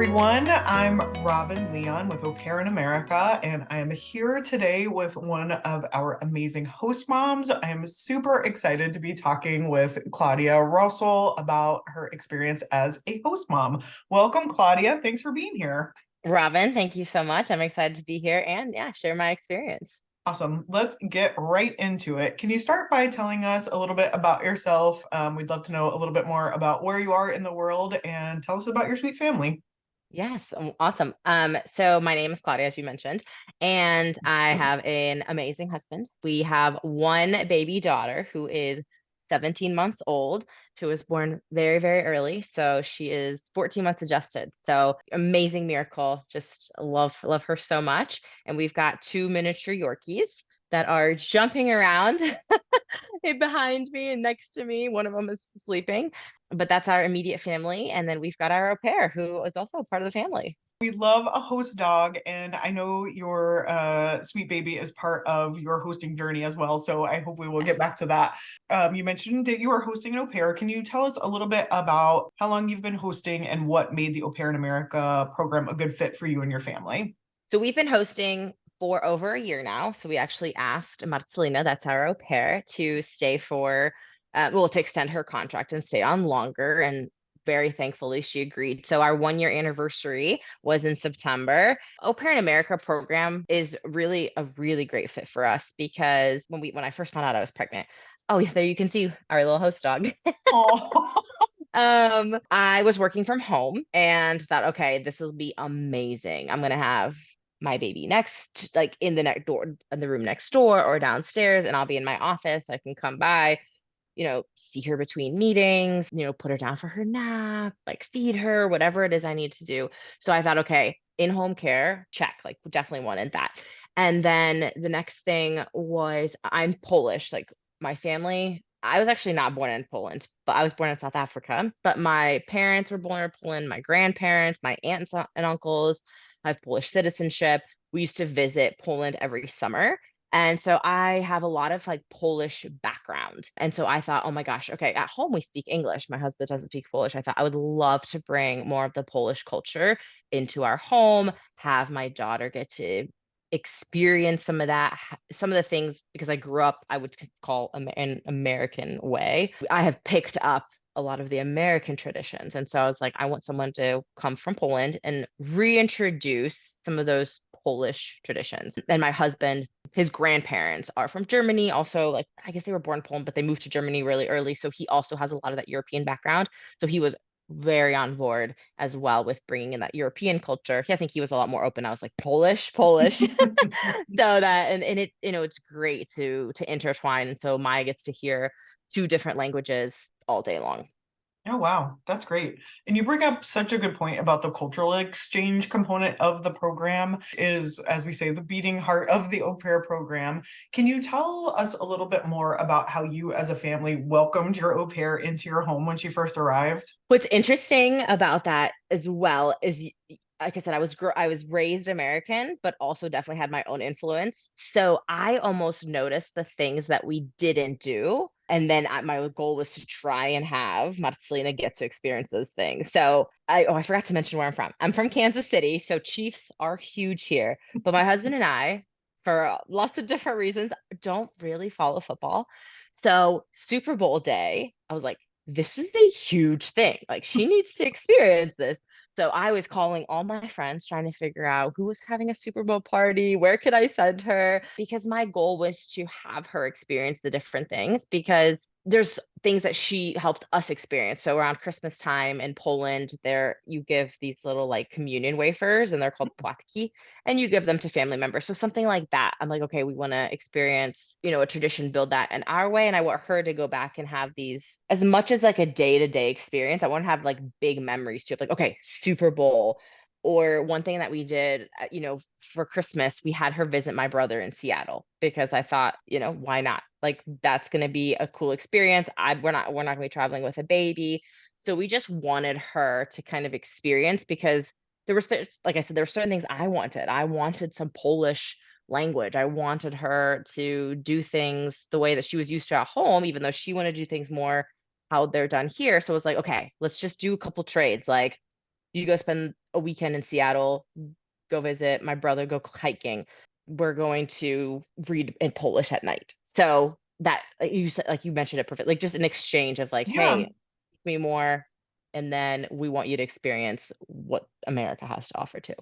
everyone. I'm Robin Leon with Au Pair in America, and I am here today with one of our amazing host moms. I am super excited to be talking with Klaudia Russell about her experience as a host mom. Welcome, Klaudia. Thanks for being here. Robin, thank you so much. I'm excited to be here and share my experience. Awesome. Let's get right into it. Can you start by telling us a little bit about yourself? We'd love to know a little bit more about where you are in the world and tell us about your sweet family. Yes, awesome. So my name is Claudia, as you mentioned, and I have an amazing husband. We have one baby daughter who is 17 months old. She was born very, very early, so she is 14 months adjusted. So amazing miracle. Just love her so much. And we've got two miniature Yorkies that are jumping around behind me and next to me. One of them is sleeping, but that's our immediate family. And then we've got our au pair who is also part of the family. We love a host dog, and I know your sweet baby is part of your hosting journey as well. So I hope we will get Yes. back to that. You mentioned that you are hosting an au pair. Can you tell us a little bit about how long you've been hosting and what made the Au Pair in America program a good fit for you and your family? So we've been hosting for over a year now. So we actually asked Marcelina, that's our au pair, to stay for, to extend her contract and stay on longer. And very thankfully, she agreed. So our 1 year anniversary was in September. Au Pair in America program is really a really great fit for us because when I first found out I was pregnant, oh, yeah, there you can see our little host dog. Oh, I was working from home and thought, okay, this will be amazing. I'm gonna have my baby next, like in the next door, in the room next door or downstairs, and I'll be in my office. I can come by, see her between meetings, put her down for her nap, like feed her, whatever it is I need to do. So I thought, okay, in-home care, check, like definitely wanted that. And then the next thing was I'm Polish, like my family. I was actually not born in Poland, but I was born in South Africa. But my parents were born in Poland, my grandparents, my aunts and uncles. I have Polish citizenship. We used to visit Poland every summer. And so I have a lot of like Polish background. And so I thought, oh my gosh, okay, at home we speak English. My husband doesn't speak Polish. I thought I would love to bring more of the Polish culture into our home, have my daughter get to experience some of that, some of the things, because I grew up, I would call an American way. I have picked up a lot of the American traditions. And so I was like, I want someone to come from Poland and reintroduce some of those Polish traditions. And my husband, his grandparents are from Germany. Also, like, I guess they were born in Poland, but they moved to Germany really early. So he also has a lot of that European background. So he was very on board as well with bringing in that European culture. I think he was a lot more open. I was like Polish, Polish. So that and it it's great to intertwine. And so Maya gets to hear two different languages all day long. oh, wow. That's great. And you bring up such a good point about the cultural exchange component of the program is, as we say, the beating heart of the au pair program. Can you tell us a little bit more about how you as a family welcomed your au pair into your home when she first arrived? What's interesting about that as well is, like I said, I was raised American, but also definitely had my own influence. So I almost noticed the things that we didn't do, and then my goal was to try and have Marcelina get to experience those things. So I forgot to mention where I'm from. I'm from Kansas City, so Chiefs are huge here. But my husband and I, for lots of different reasons, don't really follow football. So Super Bowl day, I was like, this is a huge thing. Like she needs to experience this. So I was calling all my friends trying to figure out who was having a Super Bowl party, where could I send her? Because my goal was to have her experience the different things because there's things that she helped us experience. So around Christmas time in Poland, there you give these little like communion wafers and they're called płatki and you give them to family members. So something like that. I'm like, okay, we want to experience, a tradition, build that in our way. And I want her to go back and have these as much as like a day-to-day experience. I want to have like big memories too, of like, okay, Super Bowl. Or one thing that we did, for Christmas, we had her visit my brother in Seattle because I thought, why not? Like that's going to be a cool experience. We're not going to be traveling with a baby. So we just wanted her to kind of experience because like I said, there were certain things I wanted. I wanted some Polish language. I wanted her to do things the way that she was used to at home, even though she wanted to do things more how they're done here. So it was like, okay, let's just do a couple trades. Like you go spend a weekend in Seattle, go visit my brother, go hiking. We're going to read in Polish at night. So that you said, like you mentioned it perfect, like just an exchange of like, Yeah. hey, teach me more, and then we want you to experience what America has to offer too.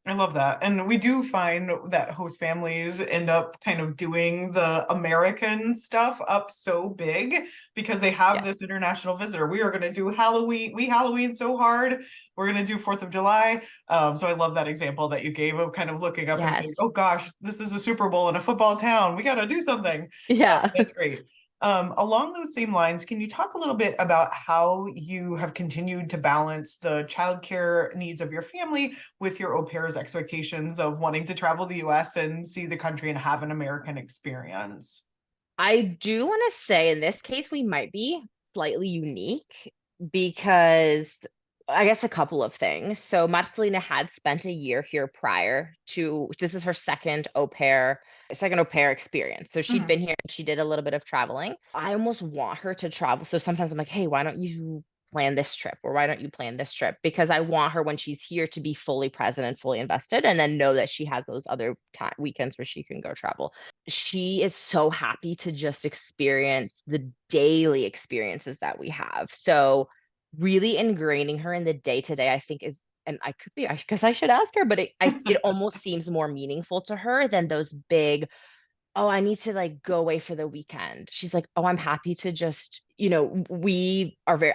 I love that. And we do find that host families end up kind of doing the American stuff up so big because they have Yes. this international visitor. We are going to do Halloween. We Halloween so hard. We're going to do 4th of July. So I love that example that you gave of kind of looking up and saying, Yes. oh gosh, this is a Super Bowl in a football town. We got to do something. Yeah. That's great. Along those same lines, can you talk a little bit about how you have continued to balance the childcare needs of your family with your au pair's expectations of wanting to travel the US and see the country and have an American experience? I do want to say in this case, we might be slightly unique because I guess a couple of things. So Marcelina had spent a year here prior to this is her second au pair experience. So she'd Mhm. been here and she did a little bit of traveling. I almost want her to travel. So sometimes I'm like, hey, why don't you plan this trip or why don't you plan this trip? Because I want her when she's here to be fully present and fully invested and then know that she has those other time weekends where she can go travel. She is so happy to just experience the daily experiences that we have. So really ingraining her in the day to day, I think is, and I could be, because I should ask her, but it almost seems more meaningful to her than those big, oh, I need to like go away for the weekend. She's like, oh, I'm happy to just, I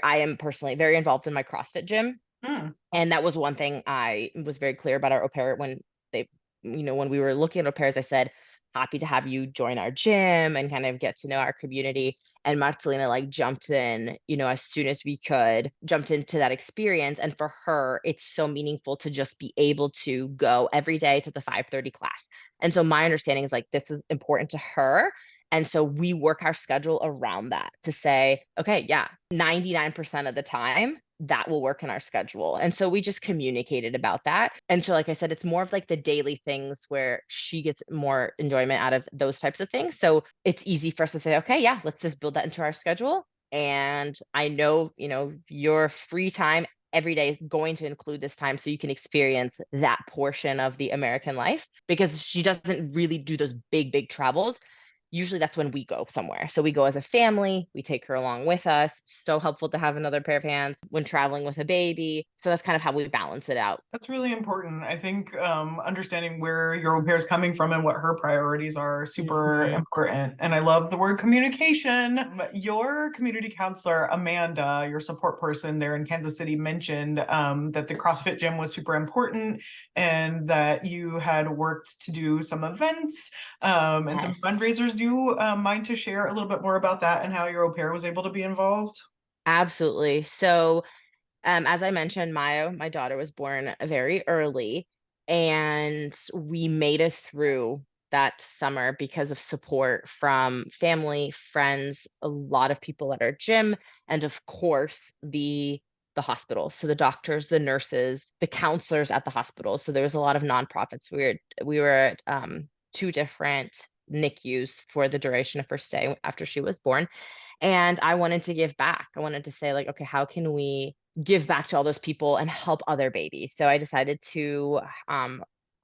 am personally very involved in my CrossFit gym. Mm. And that was one thing I was very clear about our au pair when they, when we were looking at au pairs, I said, happy to have you join our gym and kind of get to know our community. And Marcelina like jumped in, as soon as we could, jumped into that experience. And for her, it's so meaningful to just be able to go every day to the 5:30 class. And so my understanding is like this is important to her. And so we work our schedule around that to say, okay, yeah, 99% of the time that will work in our schedule. And so we just communicated about that. And so, like I said, it's more of like the daily things where she gets more enjoyment out of those types of things. So it's easy for us to say, okay, yeah, let's just build that into our schedule. And I know, your free time every day is going to include this time so you can experience that portion of the American life because she doesn't really do those big travels. Usually that's when we go somewhere. So we go as a family, we take her along with us. So helpful to have another pair of hands when traveling with a baby. So that's kind of how we balance it out. That's really important. I think understanding where your au pair is coming from and what her priorities are super Mhm. important. And I love the word communication. Your community counselor, Amanda, your support person there in Kansas City, mentioned that the CrossFit gym was super important and that you had worked to do some events and some Yes. fundraisers. Do you mind to share a little bit more about that and how your au pair was able to be involved? Absolutely. So as I mentioned, my daughter was born very early, and we made it through that summer because of support from family, friends, a lot of people at our gym, and of course the hospitals. So the doctors, the nurses, the counselors at the hospital. So there was a lot of nonprofits. We were at two different NICUs for the duration of her stay after she was born. And I wanted to give back. I wanted to say, like, okay, how can we give back to all those people and help other babies? So I decided to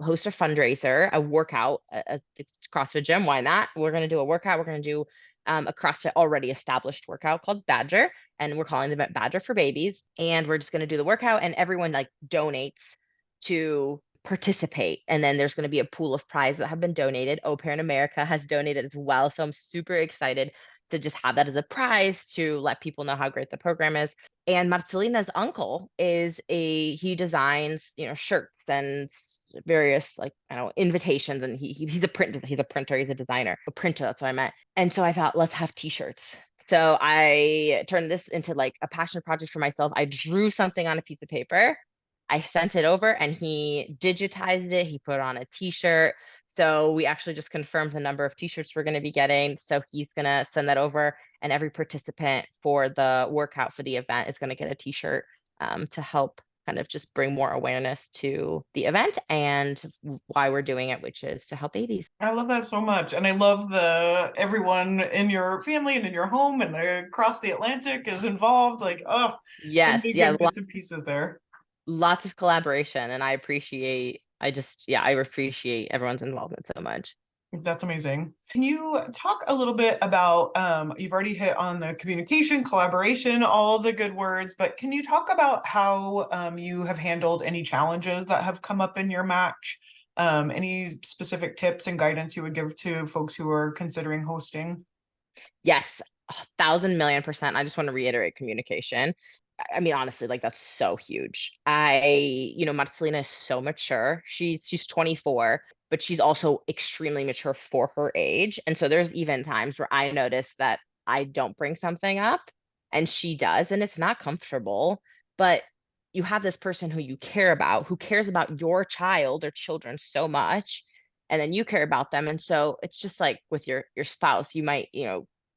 host a fundraiser, a workout, it's CrossFit gym. Why not? We're going to do a workout. We're going to do a CrossFit already established workout called Badger, and we're calling the event Badger for Babies. And we're just going to do the workout, and everyone like donates to participate. And then there's going to be a pool of prizes that have been donated. Au Pair in America has donated as well. So I'm super excited to just have that as a prize to let people know how great the program is. And Marcelina's uncle he designs, shirts and various like I don't know invitations, and he's a printer, he's a designer, a printer. That's what I meant. And so I thought, let's have T-shirts. So I turned this into like a passion project for myself. I drew something on a piece of paper. I sent it over and he digitized it. He put it on a T-shirt. So we actually just confirmed the number of T-shirts we're going to be getting. So he's going to send that over, and every participant for the workout for the event is going to get a T-shirt to help kind of just bring more awareness to the event and why we're doing it, which is to help babies. I love that so much. And I love the everyone in your family and in your home and across the Atlantic is involved. Like, oh, so Yes, many yeah, good bits and pieces there. lots of collaboration, and I appreciate everyone's involvement so much. That's amazing. Can you talk a little bit about, you've already hit on the communication, collaboration, all the good words, but can you talk about how you have handled any challenges that have come up in your match? Any specific tips and guidance you would give to folks who are considering hosting? Yes, 1,000,000,000%. I just want to reiterate communication. I mean, honestly, like that's so huge. Marcelina is so mature. She's 24, but she's also extremely mature for her age. And so there's even times where I notice that I don't bring something up and she does, and it's not comfortable. But you have this person who you care about, who cares about your child or children so much, and then you care about them. And so it's just like with your spouse, you might,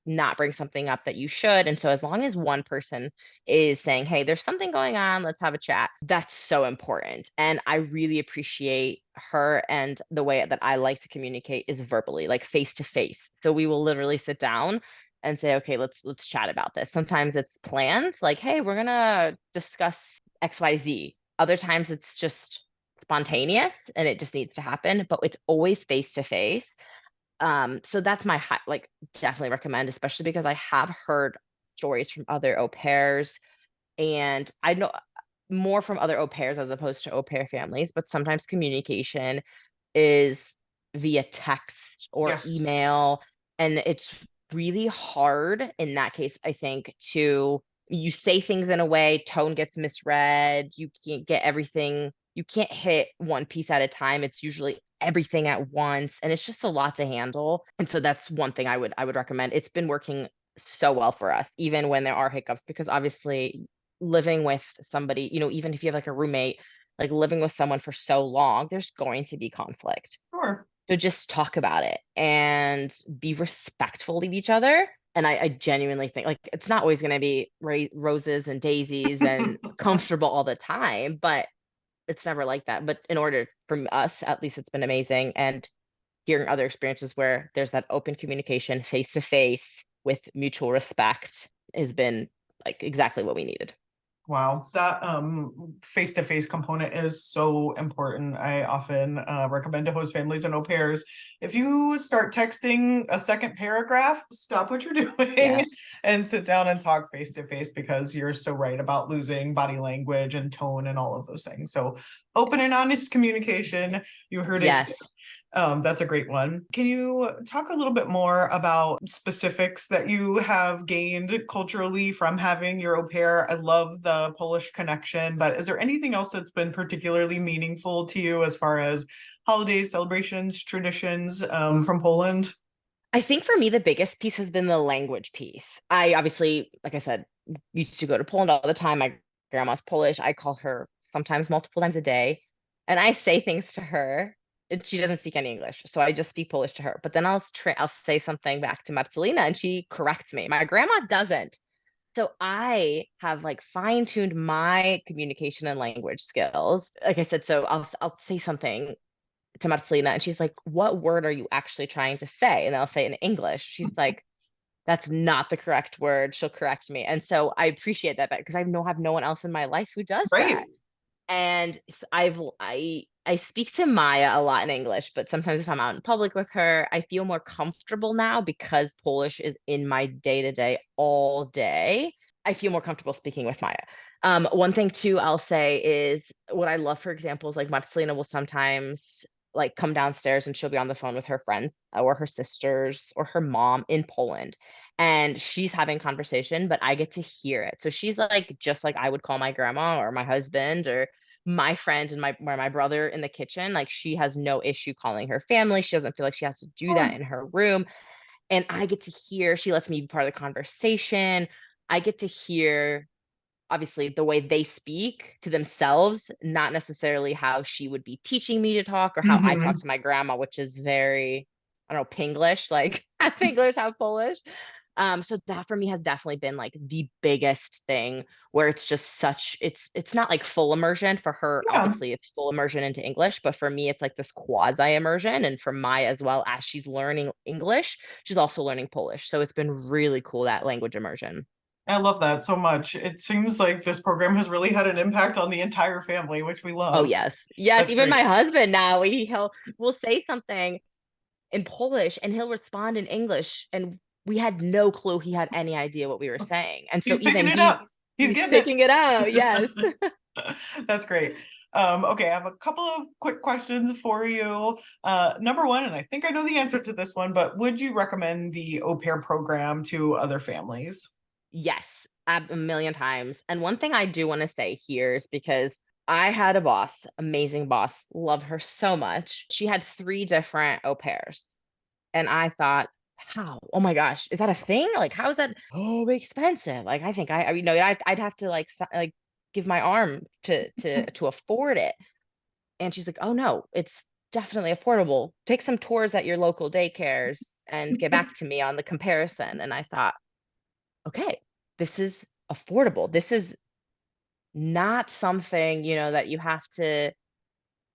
not bring something up that you should. And so as long as one person is saying, hey, there's something going on, let's have a chat, that's so important. And I really appreciate her, and the way that I like to communicate is verbally, like face to face. So we will literally sit down and say, okay, let's chat about this. Sometimes it's planned, like, hey, we're gonna discuss XYZ. Other times it's just spontaneous and it just needs to happen, but it's always face to face. So that's my like definitely recommend, especially because I have heard stories from other au pairs, and I know more from other au pairs as opposed to au pair families, but sometimes communication is via text or Yes. email, and it's really hard in that case, I think, to you say things in a way, tone gets misread, you can't get everything, you can't hit one piece at a time. It's usually everything at once, and it's just a lot to handle. And so that's one thing I would recommend. It's been working so well for us, even when there are hiccups, because obviously living with somebody, even if you have like a roommate, like living with someone for so long, there's going to be conflict. Sure. So just talk about it and be respectful of each other. And I genuinely think like it's not always going to be roses and daisies and comfortable all the time, but it's never like that. But in order from us, at least it's been amazing. And hearing other experiences where there's that open communication face to face with mutual respect has been like exactly what we needed. Wow, that face-to-face component is so important. I often recommend to host families and au pairs, if you start texting a second paragraph, stop what you're doing Yes. and sit down and talk face-to-face, because you're so right about losing body language and tone and all of those things. So open and honest communication, you heard it. Yes. That's a great one. Can you talk a little bit more about specifics that you have gained culturally from having your au pair? I love the Polish connection, but is there anything else that's been particularly meaningful to you as far as holidays, celebrations, traditions from Poland? I think for me, the biggest piece has been the language piece. I obviously, like I said, used to go to Poland all the time. My grandma's Polish. I call her sometimes multiple times a day, and I say things to her, and she doesn't speak any English, so I just speak Polish to her. But then I'll say something back to Marcelina, and she corrects me. My grandma doesn't. So I have like fine-tuned my communication and language skills. Like I said, so I'll say something to Marcelina, and she's like, "What word are you actually trying to say?" And I'll say it in English. She's like, "That's not the correct word." She'll correct me. And so I appreciate that because I know have no one else in my life who does Right. that. And I speak to Maya a lot in English, but sometimes if I'm out in public with her, I feel more comfortable now because Polish is in my day to day all day. I feel more comfortable speaking with Maya. One thing too, I'll say is what I love, for example, is like Marcelina will sometimes like come downstairs and she'll be on the phone with her friends or her sisters or her mom in Poland, and she's having conversation, but I get to hear it. So she's like just like I would call my grandma or my husband or my friend and my brother in the kitchen. Like she has no issue calling her family. She doesn't feel like she has to do that Sure. in her room. And I get to hear, she lets me be part of the conversation. I get to hear obviously the way they speak to themselves, not necessarily how she would be teaching me to talk or how I talk Hmm. to my grandma, which is very, I don't know, Pinglish, like half English, half Polish. So that for me has definitely been like the biggest thing where it's just it's not like full immersion for her. Yeah. Obviously, it's full immersion into English, but for me, it's like this quasi immersion. And for Maya as well, as she's learning English, she's also learning Polish. So it's been really cool that language immersion. I love that so much. It seems like this program has really had an impact on the entire family, which we Oh love. yes. Yes, That's even great. my husband now, will say something in Polish and he'll respond in English, and we had no clue he had any idea what we were saying. And so He's even picking it up. He's he's getting picking it out. Yes. it. That's great. Okay, I have a couple of quick questions for you. Number one, and I think I know the answer to this one, but would you recommend the au pair program to other families? Yes, a million times. And one thing I do want to say here is because I had a boss, amazing boss, love her so much. She had three different au pairs. And I thought, how? Oh my gosh, is that a thing? Like, how is that? Oh, expensive. Like, I think I'd have to like, like give my arm to afford it. And she's like, oh no, it's definitely affordable. Take some tours at your local daycares and get back to me on the comparison. And I thought, okay, this is affordable. This is not something, that you have to,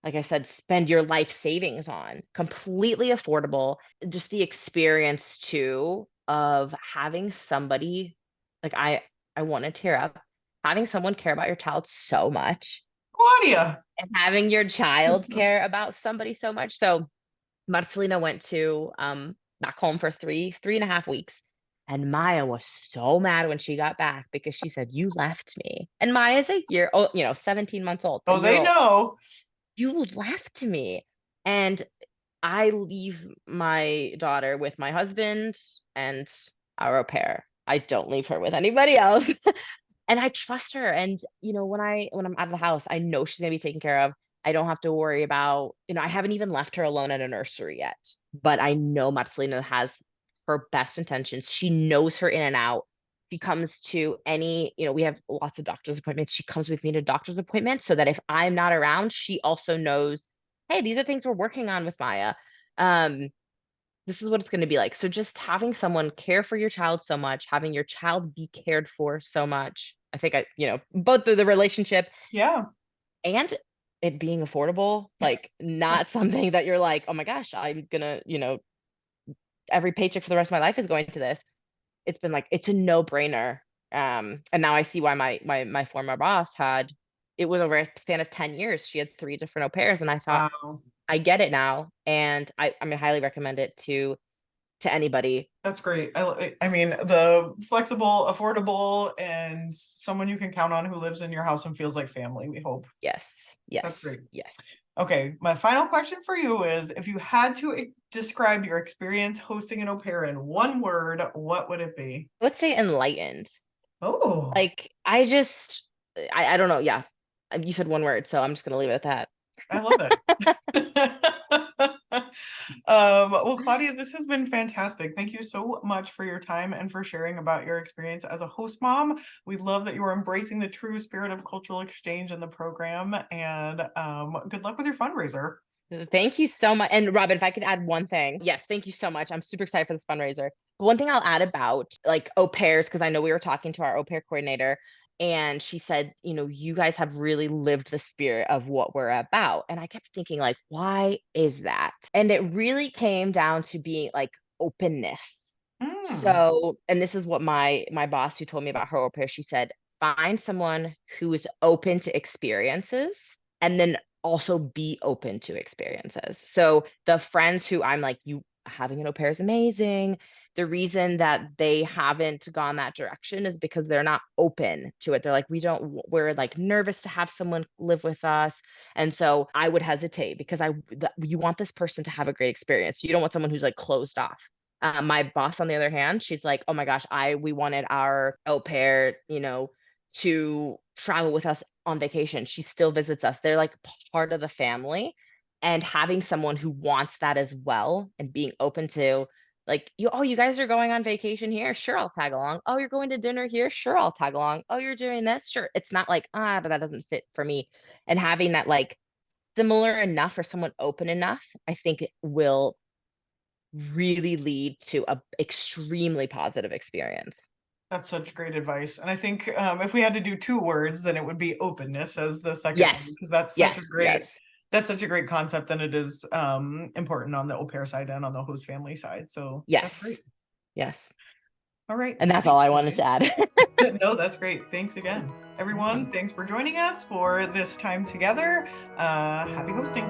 like I said, spend your life savings on. Completely affordable. Just the experience too of having somebody, like I want to tear up, having someone care about your child so much Claudia. and having your child care about somebody so much. So Marcelina went to back home for 3.5 weeks. And Maya was so mad when she got back because she said, you left me. And Maya's a year old, 17 months old, a Oh, year they old. know. You left me. And I leave my daughter with my husband and our au pair. I don't leave her with anybody else. And I trust her. And when I'm out of the house, I know she's gonna be taken care of. I don't have to worry about, I haven't even left her alone at a nursery yet. But I know Marcelina has her best intentions. She knows her in and out. She comes to any, we have lots of doctor's appointments. She comes with me to doctor's appointments so that if I'm not around, she also knows, hey, these are things we're working on with Maya. Um, this is what it's going to be like. So just having someone care for your child so much, having your child be cared for so much. I think both the relationship Yeah, and it being affordable, like not something that you're like, oh my gosh, I'm gonna, every paycheck for the rest of my life is going to this. It's been like, it's a no-brainer. And now I see why my former boss had, it was over a span of 10 years. She had three different au pairs. And I thought, wow. I get it now. And I mean, highly recommend it to anybody. That's great. I mean, the flexible, affordable, and someone you can count on who lives in your house and feels like family, we hope. Yes, That's great. yes, yes. Okay, my final question for you is if you had to describe your experience hosting an au pair in one word, what would it be? I would say enlightened. Oh, Like I don't know. Yeah. You said one word, so I'm just gonna leave it at I love it. Well, Claudia, this has been fantastic. Thank you so much for your time and for sharing about your experience as a host mom. We love that you are embracing the true spirit of cultural exchange in the program, and good luck with your fundraiser. that. Thank you so much. And Robin, if I could add one thing. Yes, thank you so much. I'm super excited for this fundraiser. But one thing I'll add about like au pairs, because I know we were talking to our au pair coordinator, and she said, you guys have really lived the spirit of what we're about. And I kept thinking, like, why is that? And it really came down to being like openness. Mm, So, and this is what my boss who told me about her au pair, she said, find someone who is open to experiences and then also be open to experiences. So the friends who I'm like, you having an au pair is amazing. The reason that they haven't gone that direction is because they're not open to it. They're like, we're like nervous to have someone live with us. And so I would hesitate because you want this person to have a great experience. You don't want someone who's like closed off. My boss, on the other hand, she's like, "Oh my gosh, we wanted our au pair, to travel with us on vacation. She still visits us. They're like part of the family, and having someone who wants that as well, and being open to like, you guys are going on vacation here, sure, I'll tag along. Oh, you're going to dinner here, sure, I'll tag along. Oh, you're doing this, sure. It's not like but that doesn't fit for me, and having that like similar enough or someone open enough, I think it will really lead to a extremely positive experience. that's such great advice. And I think if we had to do two words, then it would be openness as the second one, Yes. because that's such a Yes. great Yes. that's such a great concept, and it is important on the au pair side and on the host family side. So that's great. Yes. Yes. All right. And that's all Thanks, I wanted Claudia. to add. No, that's great. Thanks again. Everyone, thanks for joining us for this time together. Happy hosting.